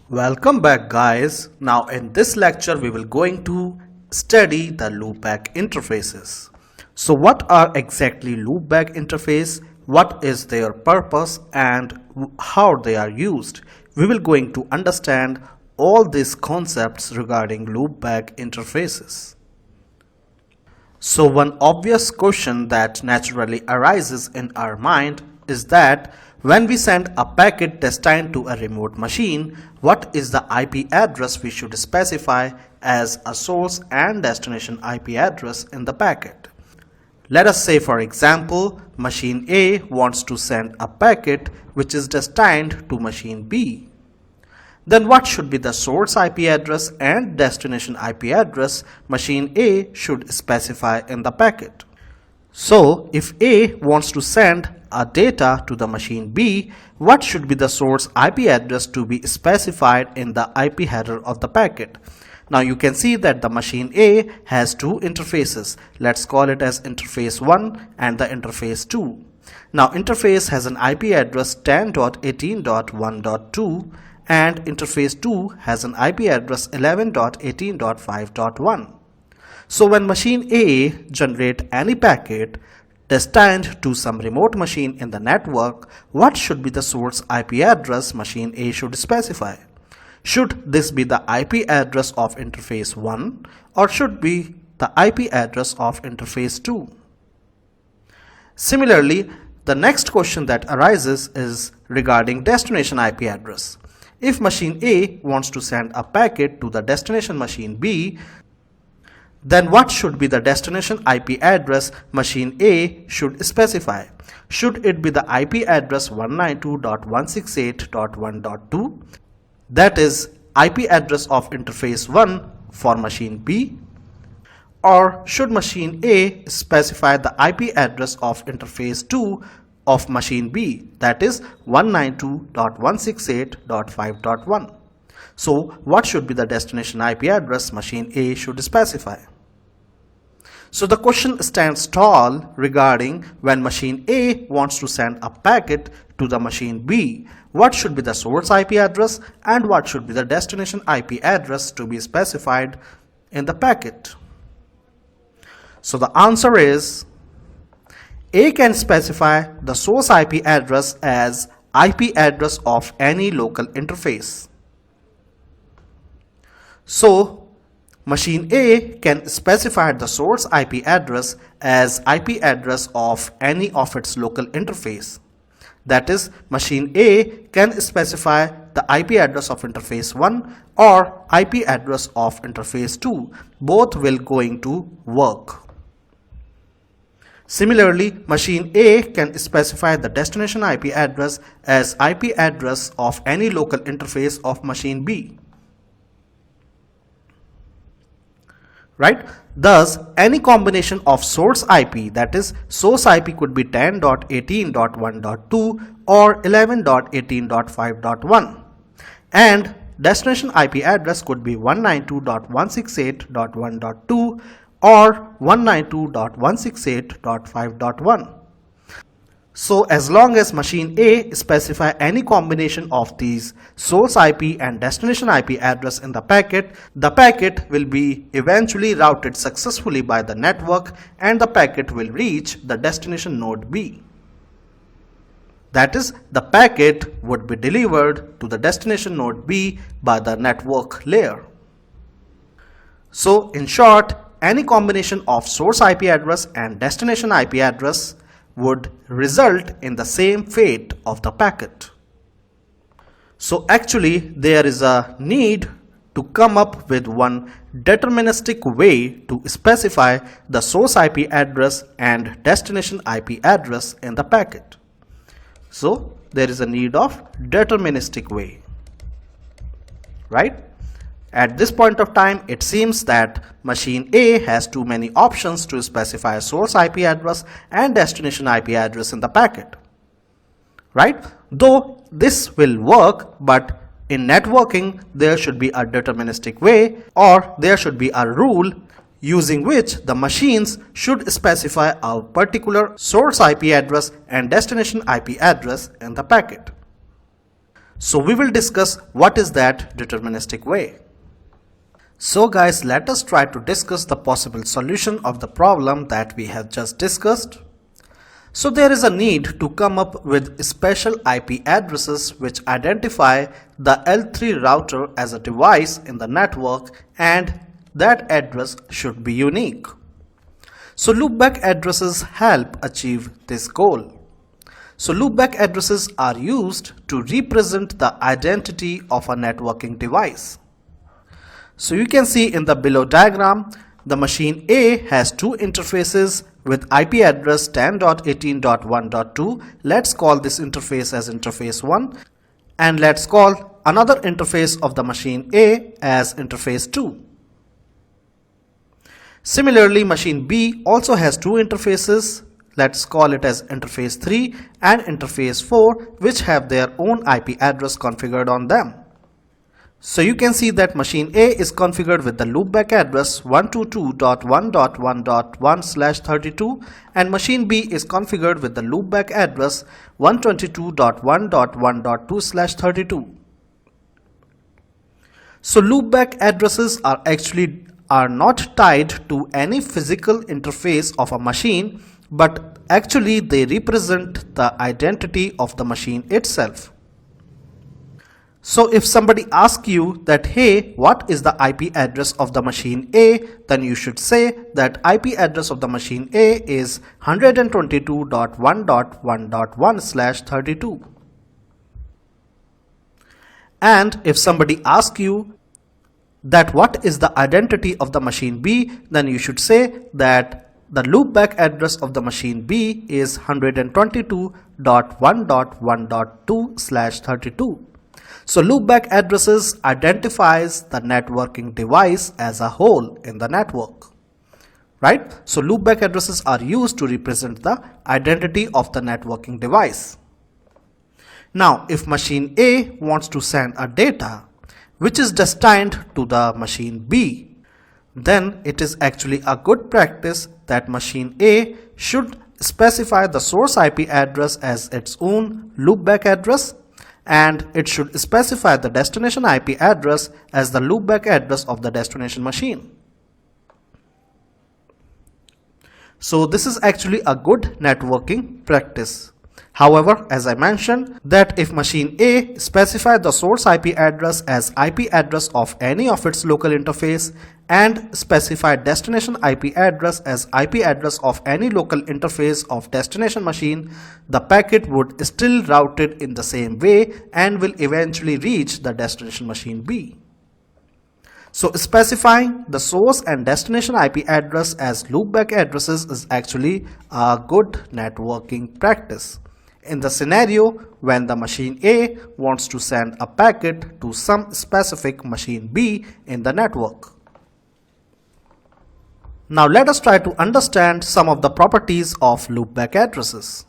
Welcome back guys. Now in this lecture we will going to study the loopback interfaces. So what are exactly loopback interface, what is their purpose and how they are used. We will going to understand all these concepts regarding loopback interfaces. So one obvious question that naturally arises in our mind is that when we send a packet destined to a remote machine, what is the IP address we should specify as a source and destination IP address in the packet? Let us say, for example, machine A wants to send a packet which is destined to machine B. Then what should be the source IP address and destination IP address machine A should specify in the packet? So if A wants to send a data to the machine B, what should be the source IP address to be specified in the IP header of the packet? Now you can see that the machine A has two interfaces. Let's call it as interface 1 and the interface 2. Now interface has an IP address 10.18.1.2 and interface 2 has an IP address 11.18.5.1. So when machine A generate any packet destined to some remote machine in the network, what should be the source IP address machine A should specify? Should this be the IP address of interface 1 or should be the IP address of interface 2? Similarly, the next question that arises is regarding destination IP address. If machine A wants to send a packet to the destination machine B, then what should be the destination IP address machine A should specify? Should it be the IP address 192.168.1.2, that is IP address of interface 1 for machine B? Or should machine A specify the IP address of interface 2 of machine B, that is 192.168.5.1? So what should be the destination IP address machine A should specify? So the question stands tall regarding when machine A wants to send a packet to the machine B, what should be the source IP address and what should be the destination IP address to be specified in the packet? So the answer is A can specify the source IP address as IP address of any local interface. So machine A can specify the source IP address as IP address of any of its local interface. That is, machine A can specify the IP address of interface 1 or IP address of interface 2. Both will going to work. Similarly, machine A can specify the destination IP address as IP address of any local interface of machine B. Right? Thus, any combination of source IP, that is, source IP could be 10.18.1.2 or 11.18.5.1, and destination IP address could be 192.168.1.2 or 192.168.5.1. So as long as machine A specify any combination of these source IP and destination IP address in the packet will be eventually routed successfully by the network and the packet will reach the destination node B. That is, the packet would be delivered to the destination node B by the network layer. So in short, any combination of source IP address and destination IP address would result in the same fate of the packet. So actually there is a need to come up with one deterministic way to specify the source IP address and destination IP address in the packet. So there is a need of deterministic way, right? At this point of time, it seems that machine A has too many options to specify a source IP address and destination IP address in the packet, right? Though this will work, but in networking, there should be a deterministic way or there should be a rule using which the machines should specify a particular source IP address and destination IP address in the packet. So we will discuss what is that deterministic way. So guys, let us try to discuss the possible solution of the problem that we have just discussed. So there is a need to come up with special IP addresses which identify the L3 router as a device in the network, and that address should be unique. So loopback addresses help achieve this goal. So loopback addresses are used to represent the identity of a networking device. So you can see in the below diagram, the machine A has two interfaces with IP address 10.18.1.2. Let's call this interface as interface 1, and let's call another interface of the machine A as interface 2. Similarly, machine B also has two interfaces. Let's call it as interface 3 and interface 4, which have their own IP address configured on them. So you can see that machine A is configured with the loopback address 122.1.1.1/32 and machine B is configured with the loopback address 122.1.1.2/32. So loopback addresses are not tied to any physical interface of a machine, but actually they represent the identity of the machine itself. So if somebody asks you that, hey, what is the IP address of the machine A, then you should say that IP address of the machine A is 122.1.1.1/32. And if somebody asks you that what is the identity of the machine B, then you should say that the loopback address of the machine B is 122.1.1.2/32. So loopback addresses identifies the networking device as a whole in the network, right? So loopback addresses are used to represent the identity of the networking device. Now, if machine A wants to send a data which is destined to the machine B, then it is actually a good practice that machine A should specify the source IP address as its own loopback address, and it should specify the destination IP address as the loopback address of the destination machine. So this is actually a good networking practice. However, as I mentioned, that if machine A specifies the source IP address as IP address of any of its local interface and specify destination IP address as IP address of any local interface of destination machine, the packet would still route it in the same way and will eventually reach the destination machine B. So specifying the source and destination IP address as loopback addresses is actually a good networking practice in the scenario when the machine A wants to send a packet to some specific machine B in the network. Now let us try to understand some of the properties of loopback addresses.